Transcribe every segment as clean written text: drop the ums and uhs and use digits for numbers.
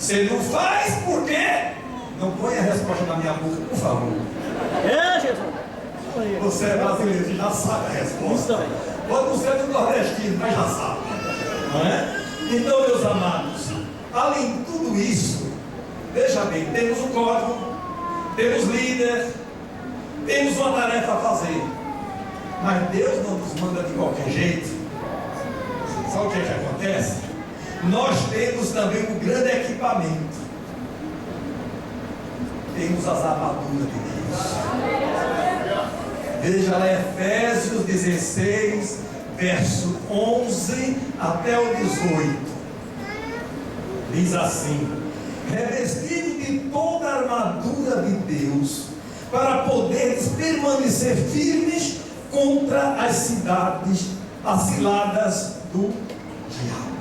Você não faz por quê? Não põe a resposta na minha boca, por favor. É, Jesus. Você é brasileiro, você já sabe a resposta. Pode não ser do nordestino, mas já sabe. Não é? Então, meus amados, além de tudo isso, veja bem, temos um código, temos líder, temos uma tarefa a fazer. Mas Deus não nos manda de qualquer jeito. Sabe o que acontece? Nós temos também um grande equipamento. Temos as armaduras de Deus. Veja lá Efésios 16, verso 11 até o 18. Diz assim: revestido de toda a armadura de Deus, para poderes permanecer firmes contra as ciladas do diabo.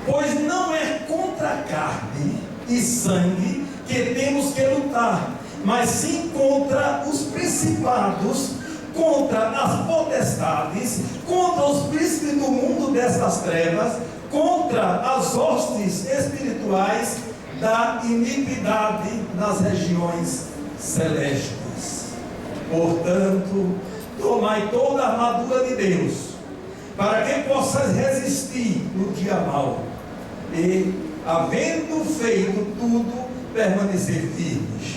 Pois não é contra a carne e sangue que temos que lutar, mas sim contra os principados, contra as potestades, contra os príncipes do mundo destas trevas, contra as hostes espirituais da iniquidade nas regiões celestes. Portanto, tomai toda a armadura de Deus, para que possais resistir no dia mau, e, havendo feito tudo, permanecer firmes.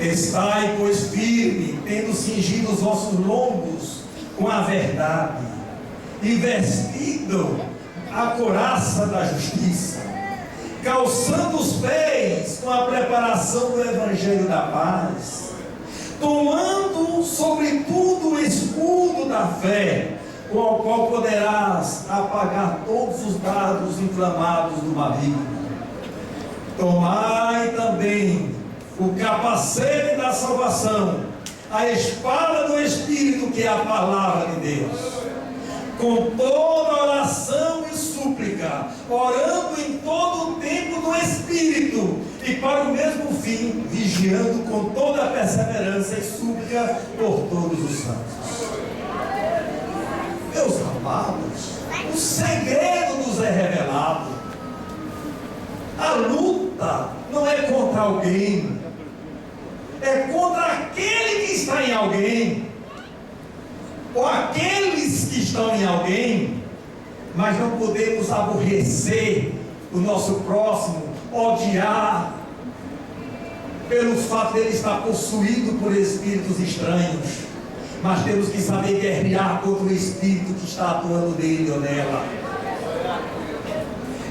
Estai, pois, firme, tendo cingido os vossos lombos com a verdade, e vestido a couraça da justiça, calçando os pés com a preparação do evangelho da paz, tomando sobretudo o escudo da fé, com o qual poderás apagar todos os dardos inflamados do maligno. Tomai também o capacete da salvação, a espada do Espírito, que é a palavra de Deus, com toda oração e súplica, orando em todo o tempo no Espírito, e para o mesmo fim, vigiando com toda a perseverança e súplica por todos os santos. Meus amados, o segredo nos é revelado. A luta não é contra alguém, é contra aquele que está em alguém, ou aqueles que estão em alguém. Mas não podemos aborrecer o nosso próximo, odiar, pelo fato de ele estar possuído por espíritos estranhos. Mas temos que saber guerrear contra o espírito que está atuando nele ou nela.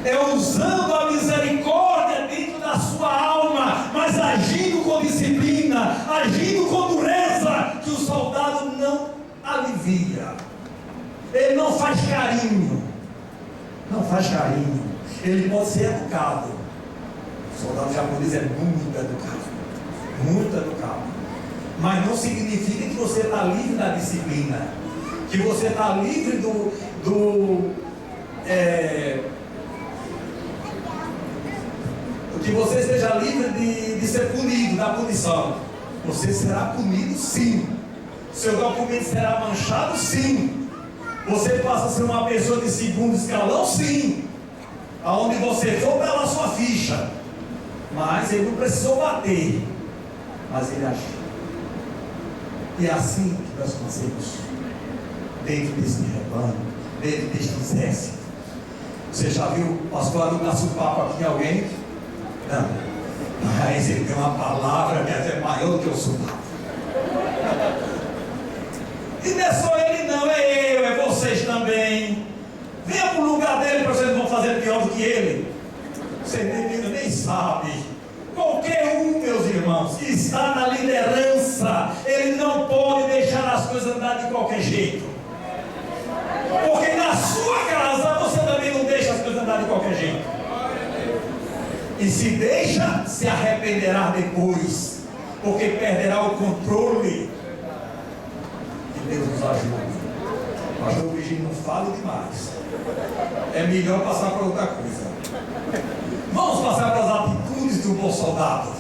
É usando a misericórdia dentro da sua alma, mas agindo com disciplina, agindo com dureza, que o soldado não alivia. Ele não faz carinho. Não faz carinho. Ele pode ser educado. O soldado japonês é muito educado. Muito educado. Mas não significa que você está livre da disciplina. Que você está livre que você esteja livre de ser punido, da punição. Você será punido, sim. Seu documento será manchado, sim. Você passa a ser uma pessoa de segundo escalão, sim. Aonde você for, está lá sua ficha. Mas ele não precisou bater, mas ele agiu. E é assim que nós fazemos dentro desse rebanho, dentro deste exército. Você já viu o pastor Haroldo dar o papo aqui em alguém? Não. Mas ele tem uma palavra que é maior do que o soldado. E não é só ele não, é eu, é vocês também. Venha para o lugar dele, para vocês não vão fazer pior do que ele. Você nem sabe. Qualquer um, meus irmãos, que está na liderança, ele não pode deixar as coisas andar de qualquer jeito. Porque na sua casa você também não deixa as coisas andar de qualquer jeito. E se deixa, se arrependerá depois, porque perderá o controle. Que Deus nos ajude. Pastor Virgínio, não fale demais. É melhor passar para outra coisa. Vamos passar para as atitudes do bom soldado.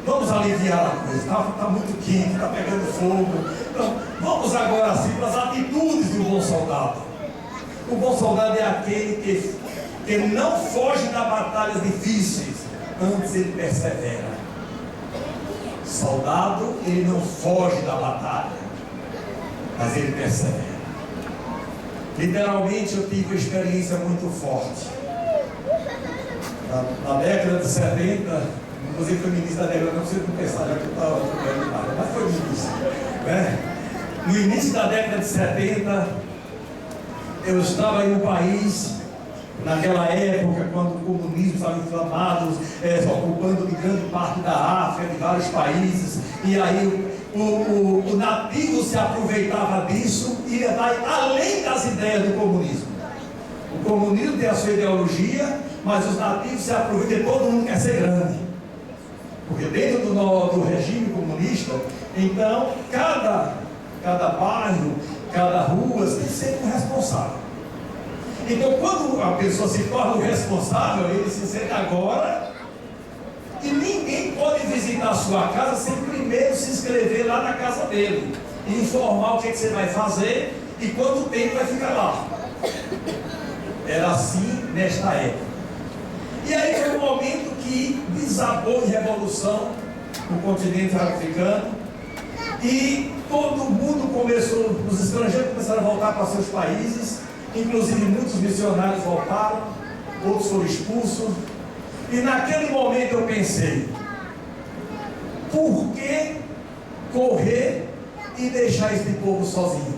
Vamos aliviar a coisa. Está muito quente, está pegando fogo. Então, vamos agora sim para as atitudes do bom soldado. O bom soldado é aquele que não foge das batalhas difíceis, antes ele persevera. Soldado, ele não foge da batalha, mas ele persevera. Literalmente eu tive uma experiência muito forte. Na década de 70, inclusive foi no início da década, não sei como pensar, já que eu estava animado, mas foi no início, né? No início da década de 70, eu estava em um país, naquela época, quando o comunismo estava inflamado, ocupando grande parte da África, de vários países, e aí o nativo se aproveitava disso e vai além das ideias do comunismo. O comunismo tem a sua ideologia, mas os nativos se aproveitam e todo mundo quer ser grande. Porque dentro do regime comunista, então, cada bairro, cada rua tem sempre um responsável. Então, quando a pessoa se torna o responsável, ele se sente agora, e ninguém pode visitar a sua casa sem primeiro se inscrever lá na casa dele e informar o que você vai fazer e quanto tempo vai ficar lá. Era assim nesta época. E aí foi um momento que desabou em revolução no continente africano, e todo mundo começou, os estrangeiros começaram a voltar para seus países, inclusive muitos missionários voltaram, outros foram expulsos. E naquele momento eu pensei, por que correr e deixar esse povo sozinho?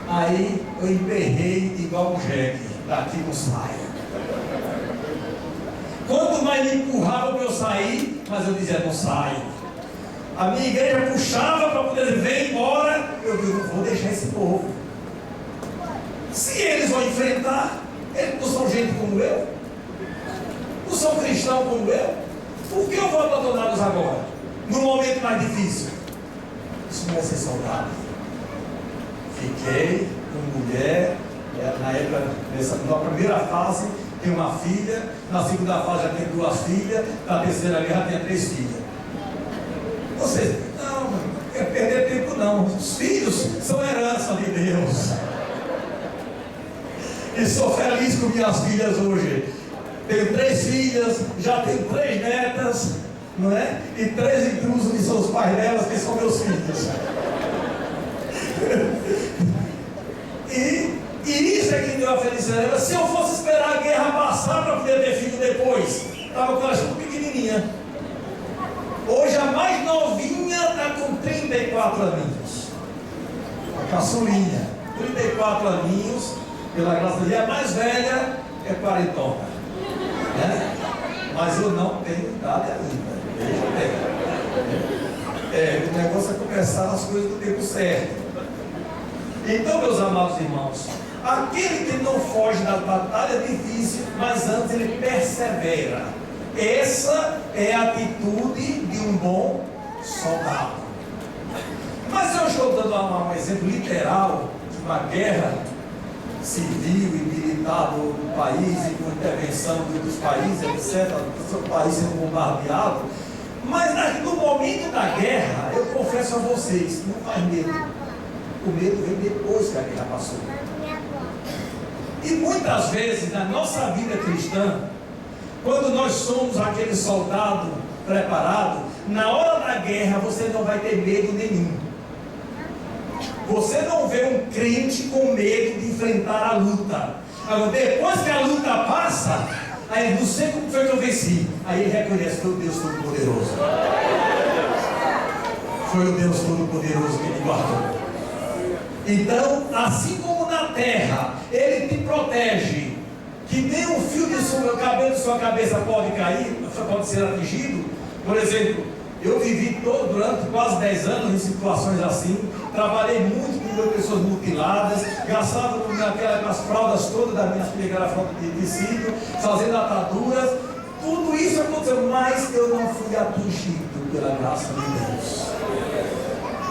Aí eu emperrei igual um jegue, daqui não saia. Quanto mais me empurravam para eu sair, mas eu dizia, não saio. A minha igreja puxava para poder dizer, vem embora. Eu digo, não vou deixar esse povo. Se eles vão enfrentar, eles não são gente como eu, não são cristãos como eu, por que eu vou abandoná-los agora, no momento mais difícil? Isso não vai ser saudável. Fiquei com mulher, na época, na primeira fase, tenho uma filha, na segunda fase já tenho 2 filhas, na terceira já tenho 3 filhas. Vocês, não é perder tempo não, os filhos são herança de Deus. E sou feliz com minhas filhas hoje. Tenho 3 filhas, já tenho 3 netas, não é? E 3 intrusos que são os pais delas, que são meus filhos. E isso é que deu a felicidade. Se eu fosse esperar a guerra passar para poder ter filho depois, estava com elas tudo pequenininha. Hoje a mais novinha está com 34 aninhos. A caçulinha, 34 aninhos, pela graça de Deus. A mais velha é 40. Né? Mas eu não tenho idade ainda. O negócio é começar as coisas do tempo certo. Então, meus amados irmãos, aquele que não foge da batalha difícil, mas antes ele persevera. Essa é a atitude de um bom soldado. Mas eu estou dando um exemplo literal de uma guerra civil e militar do país, e com intervenção dos países, etc., o país sendo bombardeado. Mas no momento da guerra, eu confesso a vocês, não faz medo. O medo vem depois que a guerra passou. E muitas vezes na nossa vida cristã, quando nós somos aquele soldado preparado, na hora da guerra você não vai ter medo nenhum. Você não vê um crente com medo de enfrentar a luta. Agora, depois que a luta passa, aí não sei como foi que eu venci. Aí ele reconhece que foi o Deus Todo-Poderoso. Foi o Deus Todo-Poderoso que me guardou. Então, assim como na terra, Ele te protege, que nem um fio de cabelo de sua cabeça pode cair, pode ser atingido. Por exemplo, eu vivi durante quase 10 anos em situações assim, trabalhei muito com pessoas mutiladas, gastava naquelas fraldas todas das minhas filhas, que era fralda de tecido, fazendo ataduras, tudo isso aconteceu, mas eu não fui atingido pela graça de Deus.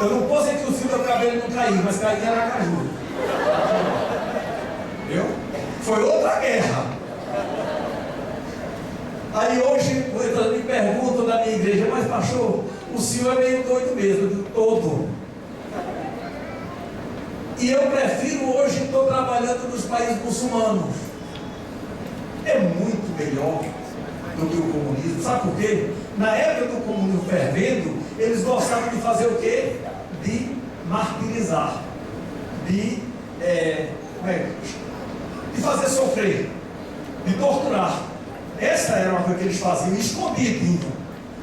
Eu não posso dizer que o fio do cabelo não caiu, mas caiu em Aracaju. Viu? Foi outra guerra. Aí hoje me perguntam da minha igreja, mas pastor, o senhor é meio doido mesmo, eu digo, todo. E eu prefiro hoje, estou trabalhando nos países muçulmanos. É muito melhor do que o comunismo. Sabe por quê? Na época do comunismo fervendo, eles gostavam de fazer o quê? De martirizar. De fazer sofrer. De torturar. Essa era uma coisa que eles faziam escondidinho.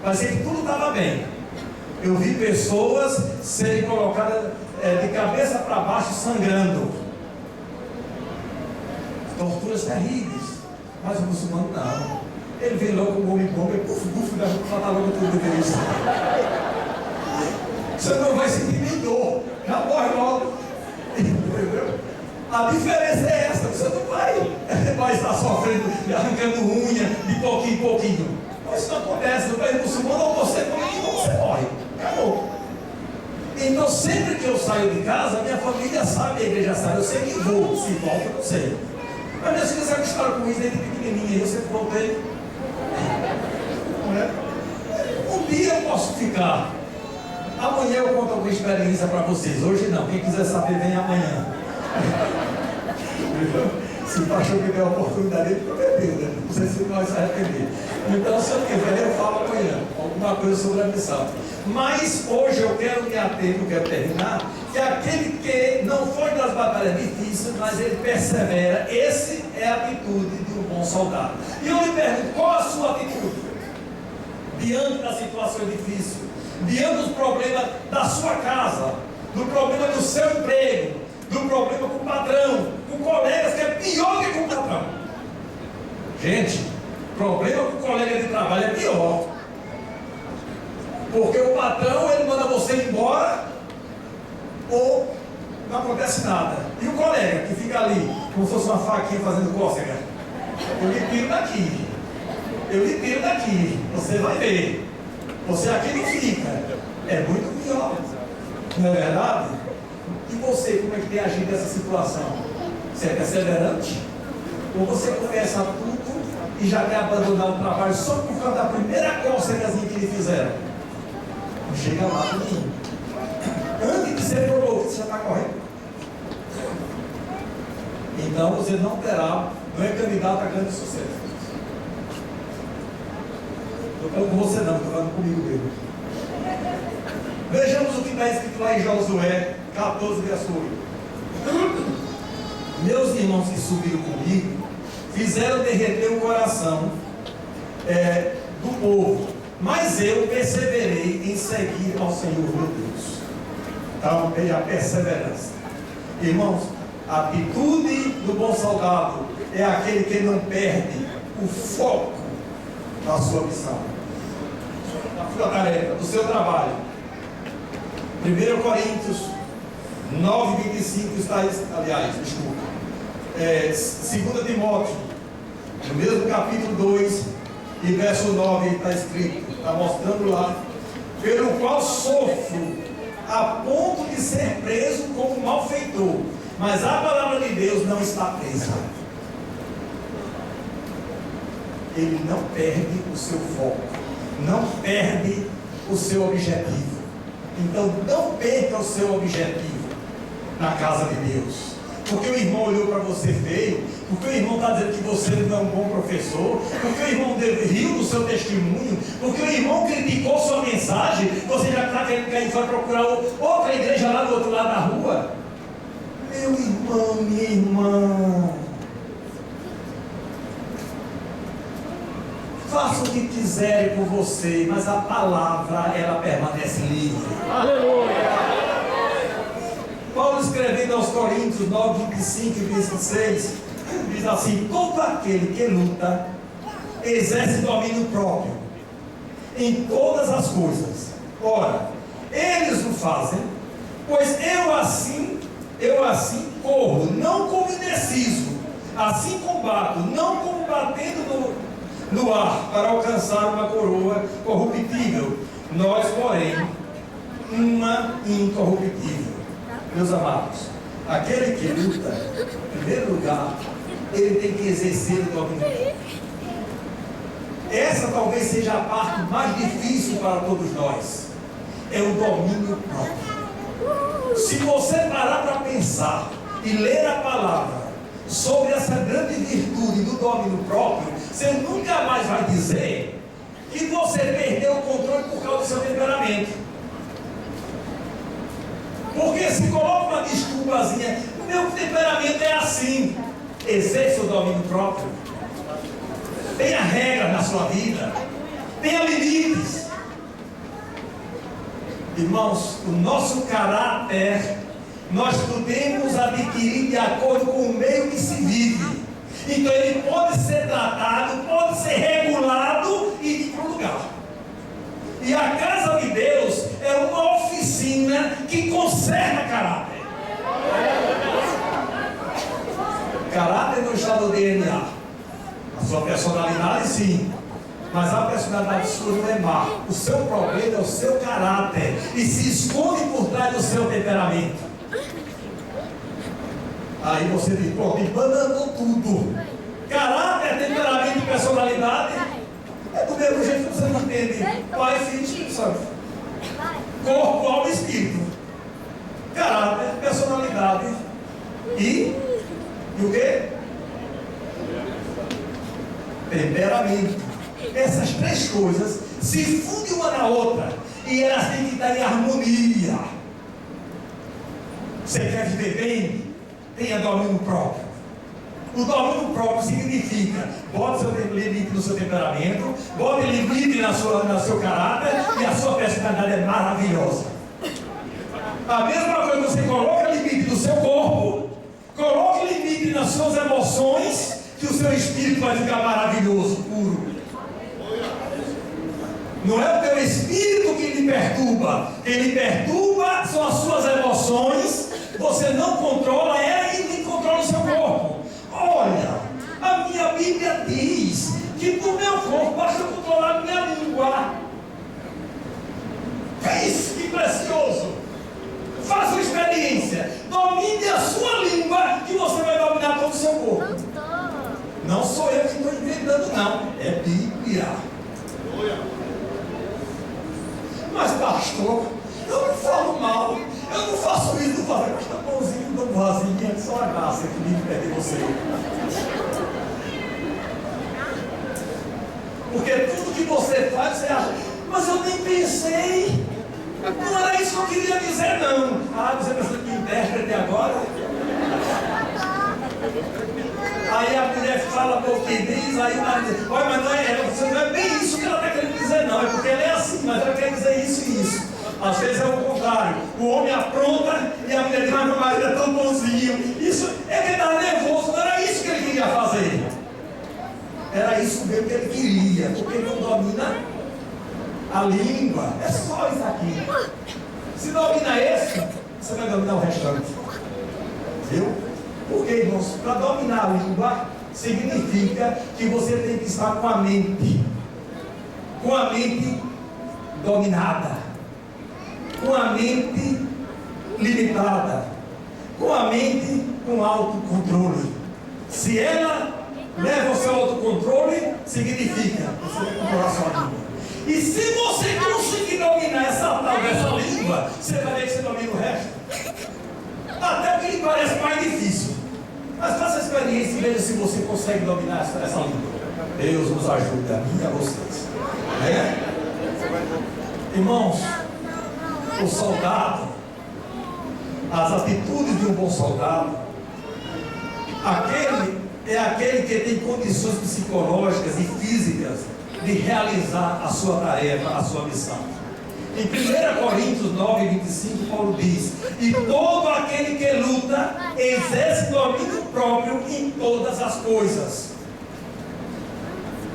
Parecia que tudo estava bem. Eu vi pessoas serem colocadas de cabeça para baixo sangrando. Torturas terríveis. Mas o muçulmano não. Ele vem logo com o homem-bomba e puf, matar logo tudo de vez. Você não vai sentir nem dor. Já morre logo. Entendeu? A diferença é essa. Você não vai estar sofrendo, arrancando unha de pouquinho em pouquinho. Mas isso não acontece. No país muçulmano, ou você morre ou você morre. Acabou. Então, sempre que eu saio de casa, minha família sabe, a igreja sabe. Eu sei que vou. Se volta, eu não sei. Mas minha filha se acostumaram com isso desde pequenininha. Eu sempre voltei. Um dia eu posso ficar. Amanhã eu conto alguma experiência para vocês. Hoje não. Quem quiser saber, vem amanhã. Se o pastor me der a oportunidade, ele prometeu, né? Não sei se nós se arrepender. Então, se eu quiser, eu falo amanhã alguma coisa sobre a missão. Mas hoje eu quero me ater, eu quero terminar, que aquele que não foi das batalhas difíceis, mas ele persevera, esse é a atitude de um bom soldado. E eu lhe pergunto, qual a sua atitude? Diante das situações difíceis, diante dos problemas da sua casa, do problema do seu emprego, do problema com o patrão, com colegas, que é pior que com o patrão. Gente, problema com o colega de trabalho é pior. Porque o patrão, ele manda você embora ou não acontece nada. E o colega que fica ali, como se fosse uma faquinha fazendo cócega, eu lhe tiro daqui. Eu lhe tiro daqui. Você vai ver. Você aqui não fica. É muito pior. Não é verdade? E você, como é que tem agido nessa situação? Você é perseverante? Ou você começa tudo e já quer abandonar o trabalho só por causa da primeira cócegazinha que lhe fizeram? Não chega lá nenhum. Antes de ser promovido, você já está correndo. Então você não terá, não é candidato a grande sucesso. Estou falando com você não, estou falando comigo mesmo. Vejamos o que está escrito lá em Josué 14, verso 8. Meus irmãos que subiram comigo fizeram derreter o coração do povo, mas eu perseverei em seguir ao Senhor meu Deus. Então, veja a perseverança. Irmãos, a atitude do bom soldado é aquele que não perde o foco da sua missão, da sua tarefa, do seu trabalho. 1 Coríntios 9:25 está, aliás, desculpa. 2 Timóteo, no mesmo capítulo 2 e verso 9 está escrito, está mostrando lá, pelo qual sofro a ponto de ser preso como malfeitor, mas a palavra de Deus não está presa. Ele não perde o seu foco, não perde o seu objetivo. Então não perca o seu objetivo na casa de Deus. Porque o irmão olhou para você feio, porque o irmão está dizendo que você não é um bom professor, porque o irmão riu do seu testemunho, porque o irmão criticou sua mensagem, você já está querendo que a gente vai procurar outra igreja lá do outro lado da rua. Meu irmão, minha irmã, faça o que quiserem por você, mas a palavra, ela permanece livre. Aleluia! Paulo escrevendo aos Coríntios 9:25 e 26, diz assim: todo aquele que luta, exerce domínio próprio em todas as coisas. Ora, eles o fazem, pois eu assim corro, não como indeciso, assim combato, não como batendo no ar, para alcançar uma coroa corruptível. Nós, porém, uma incorruptível. Meus amados, aquele que luta, em primeiro lugar, ele tem que exercer o domínio. Essa talvez seja a parte mais difícil para todos nós. É o domínio próprio. Se você parar para pensar e ler a palavra sobre essa grande virtude do domínio próprio, você nunca mais vai dizer que você perdeu o controle por causa do seu temperamento. Porque se coloca uma desculpazinha, meu temperamento é assim. Exerça o domínio próprio. Tenha regra na sua vida. Tenha limites. Irmãos, o nosso caráter nós podemos adquirir de acordo com o meio que se vive. Então ele pode ser tratado, pode ser regulado e ir para o lugar. E a casa de Deus é uma oficina que conserva caráter. Caráter não está no DNA. A sua personalidade sim. Mas a personalidade sua não é má. O seu problema é o seu caráter. E se esconde por trás do seu temperamento. Aí você diz, pronto, embananou tudo. Caráter, temperamento e personalidade é do mesmo jeito que você não entende. Pai, Filho e Espírito Santo. Corpo, alma e espírito. Caráter, personalidade e o quê? Temperamento. Essas três coisas se fundem uma na outra e elas têm que estar em harmonia. Você quer viver bem? Tenha domínio próprio. O domínio próprio significa bote seu limite no seu temperamento, bote limite no seu caráter e a sua personalidade é maravilhosa. A mesma coisa que você coloca limite no seu corpo, coloque limite nas suas emoções, que o seu espírito vai ficar maravilhoso, puro. Não é o teu espírito que lhe perturba. Quem lhe perturba são as suas emoções. Você não controla ela e nem controla o seu corpo. Olha, a minha Bíblia diz que do meu corpo basta controlar a minha língua. Isso, que precioso. Faça uma experiência. Domine a sua língua que você vai dominar todo o seu corpo. Não sou eu que estou inventando, não. É Bíblia. Mas pastor, eu não falo mal, eu não faço isso, não faço. Mas tá bonzinho, não vazio, é só a graça que me impede você. Porque tudo que você faz, você acha, mas eu nem pensei. Não era isso que eu queria dizer, não. Ah, você pensou que intérprete agora? Aí a mulher fala porque diz, aí o marido diz, olha, mas não é bem isso que ela está querendo dizer, não. É porque ela é assim, mas ela quer dizer isso e isso. Às vezes é o contrário. O homem apronta e a mulher diz, mas meu marido é tão bonzinho. Isso é que ele estava nervoso, não era isso que ele queria fazer. Era isso mesmo que ele queria, porque ele não domina a língua. É só isso aqui. Se domina esse, você vai dominar o restante. Viu? Porque, irmãos, para dominar a língua significa que você tem que estar com a mente dominada, com a mente limitada, com a mente com autocontrole. Se ela leva o seu autocontrole, significa que você tem que controlar a sua língua. E se você conseguir dominar essa tal dessa língua, você vai ver que você domina o resto. Até o que lhe parece mais difícil. Mas faça a experiência e veja se você consegue dominar essa língua. Deus nos ajude, a mim e a vocês. Irmãos, o soldado, as atitudes de um bom soldado, é aquele que tem condições psicológicas e físicas de realizar a sua tarefa, a sua missão. Em 1 Coríntios 9, 25, Paulo diz, e todo aquele que luta exerce domínio próprio em todas as coisas.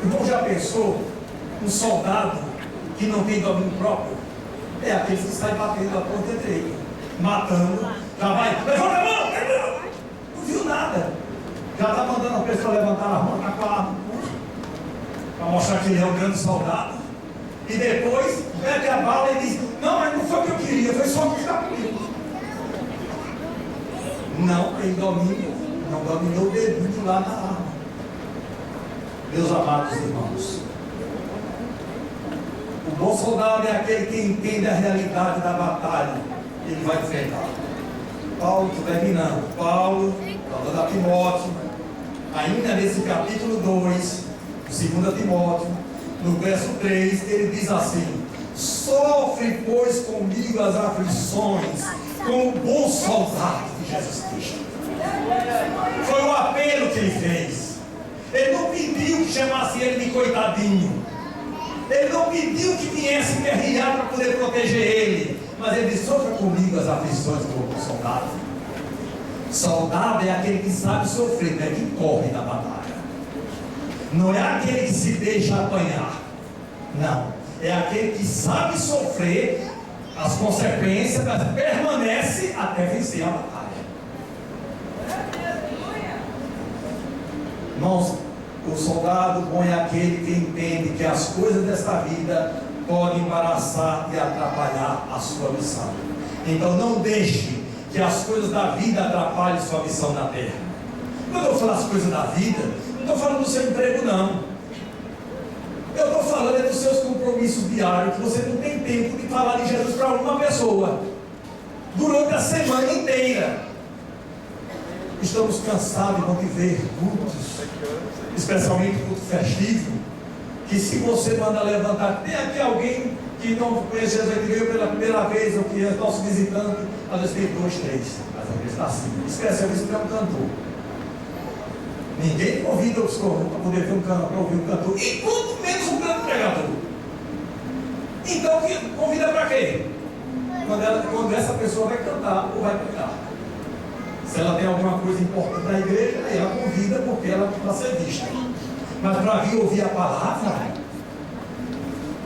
O irmão já pensou, um soldado que não tem domínio próprio? É aquele que sai batendo a ponta direita, matando, já vai, levanta a mão, não viu nada. Já está mandando a pessoa levantar a mão, está com a arma, para mostrar que ele é um grande soldado. E depois mete a bala e diz, não, mas não foi o que eu queria, foi só o que está comigo. Não tem domínio, não dominou o dedinho lá na arma. Meus amados irmãos, o bom soldado é aquele que entende a realidade da batalha, ele vai enfrentar. Paulo, estou terminando. Paulo, falando a Timóteo, ainda nesse capítulo 2, 2 Timóteo, no verso 3, ele diz assim: sofre, pois, comigo as aflições, como um bom soldado de Jesus Cristo. Foi o apelo que ele fez. Ele não pediu que chamasse ele de coitadinho. Ele não pediu que viesse guerrear para poder proteger ele. Mas ele disse: sofra comigo as aflições como um bom soldado. Soldado é aquele que sabe sofrer, não é que corre na batalha. Não é aquele que se deixa apanhar. Não. É aquele que sabe sofrer as consequências, mas permanece até vencer a batalha. Irmãos, o soldado bom é aquele que entende que as coisas desta vida podem embaraçar e atrapalhar a sua missão. Então não deixe que as coisas da vida atrapalhem sua missão na terra. Quando eu falo as coisas da vida, não estou falando do seu emprego, não. Eu estou falando dos seus compromissos diários, que você não tem tempo de falar de Jesus para uma pessoa durante a semana inteira. Estamos cansados de ver cultos, especialmente culto festivo, que se você manda levantar, tem aqui alguém que não conhece Jesus, que veio pela primeira vez, ou que é nosso visitante, às vezes tem 2, 3, mas a igreja está assim, especialmente se é um cantor. Ninguém convida os corros para poder ver para ouvir um cantor, e quanto menos um grande pregador. Então, convida para quê? Quando essa pessoa vai cantar ou vai pregar. Se ela tem alguma coisa importante na igreja, aí ela convida porque ela para ser vista. Mas para vir ouvir a palavra,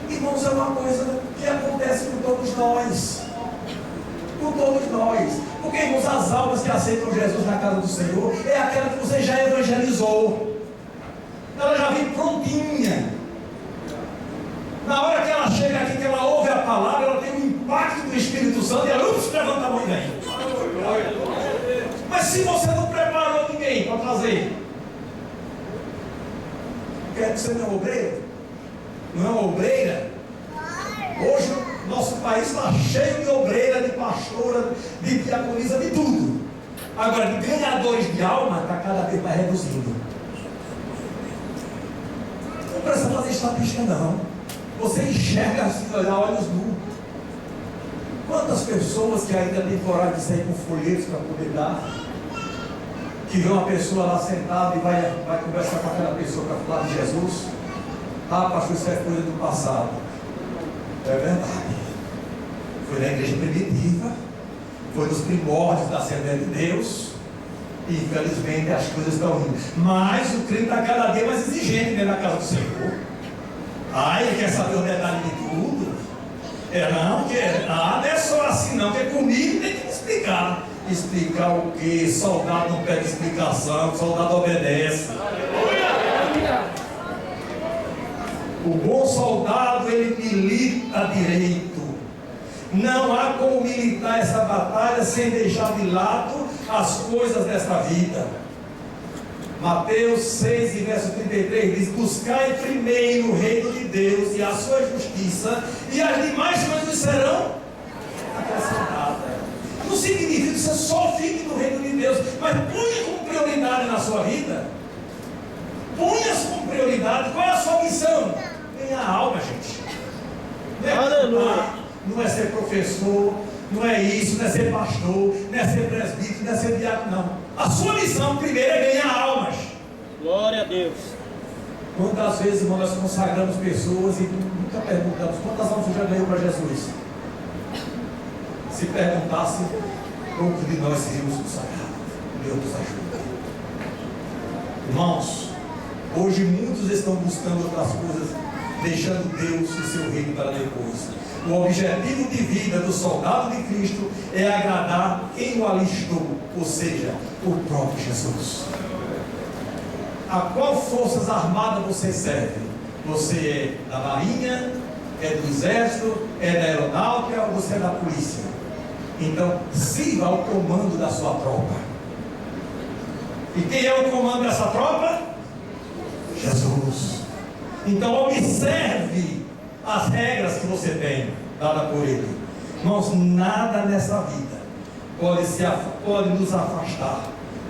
irmãos, é uma coisa que acontece com todos nós. Com todos nós. Porque, irmãos, as almas que aceitam Jesus na casa do Senhor é aquela que você já evangelizou. Ela já vem prontinha. Na hora que ela chega aqui, que ela ouve a palavra, ela tem um impacto do Espírito Santo e ela levanta a mão e vem. Mas se você não preparou ninguém para fazer, quer que você não é obreiro? Não é uma obreira? Hoje nosso país está cheio de obreira, de pastora, de diaconisa, de tudo. Agora, de ganhadores de alma, está cada vez mais reduzindo. Não precisa fazer estatística, não. Você enxerga assim, olhar olhos nus. Quantas pessoas que ainda têm coragem de sair com folhetos para poder dar? Que vê uma pessoa lá sentada e vai conversar com aquela pessoa para falar de Jesus. Ah, pastor, isso é coisa do passado. É verdade. Foi na igreja primitiva, foi nos primórdios da Assembleia de Deus, e infelizmente as coisas estão indo. Mas o crente está cada dia mais exigente dentro da casa do Senhor. Ah, ele quer saber o detalhe de tudo. Não é só assim não, porque comigo tem que me explicar. Explicar o quê? Soldado não pede explicação, soldado obedece. O bom soldado, ele milita direito. Não há como militar essa batalha sem deixar de lado as coisas desta vida. Mateus 6, verso 33 diz: buscai primeiro o reino de Deus e a sua justiça, e as demais coisas serão acrescentadas. Não significa que você só fique no reino de Deus, mas ponha como prioridade na sua vida. Ponha-se como prioridade. Qual é a sua missão? Ganhar a alma, gente. Não é cantar, não é ser professor, não é isso, não é ser pastor, não é ser presbítero, não é ser diácono, não. A sua missão primeiro é ganhar almas. Glória a Deus. Quantas vezes, irmão, nós consagramos pessoas e nunca perguntamos quantas almas você já ganhou para Jesus? Se perguntasse, poucos de nós seríamos consagrados. Deus nos ajuda. Irmãos, hoje muitos estão buscando outras coisas, deixando Deus e seu reino para depois. O objetivo de vida do soldado de Cristo é agradar quem o alistou, ou seja, o próprio Jesus. A qual forças armadas você serve? Você é da Marinha, é do Exército, é da Aeronáutica ou você é da Polícia? Então, sirva ao comando da sua tropa. E quem é o comando dessa tropa? Jesus. Então, observe as regras que você tem dada por Ele. Irmãos, nada nessa vida pode nos afastar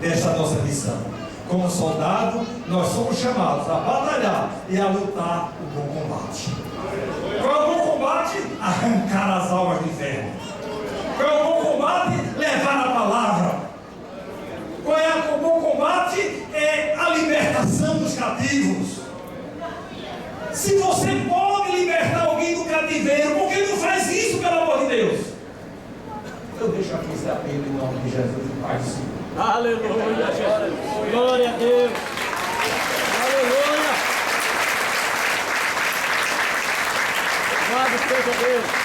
desta nossa missão. Como soldado, nós somos chamados a batalhar e a lutar o bom combate. Qual é o bom combate? Arrancar as almas do inferno. Qual é o bom combate? Levar a palavra. Qual é o bom combate? É a libertação dos cativos. Se você pode libertar alguém do cativeiro, por que não faz isso, pelo amor de Deus? Eu deixo aqui esse apelo em nome de Jesus, o Pai do Senhor. Aleluia, Jesus. Glória a Deus. Aleluia. Louvado seja Deus.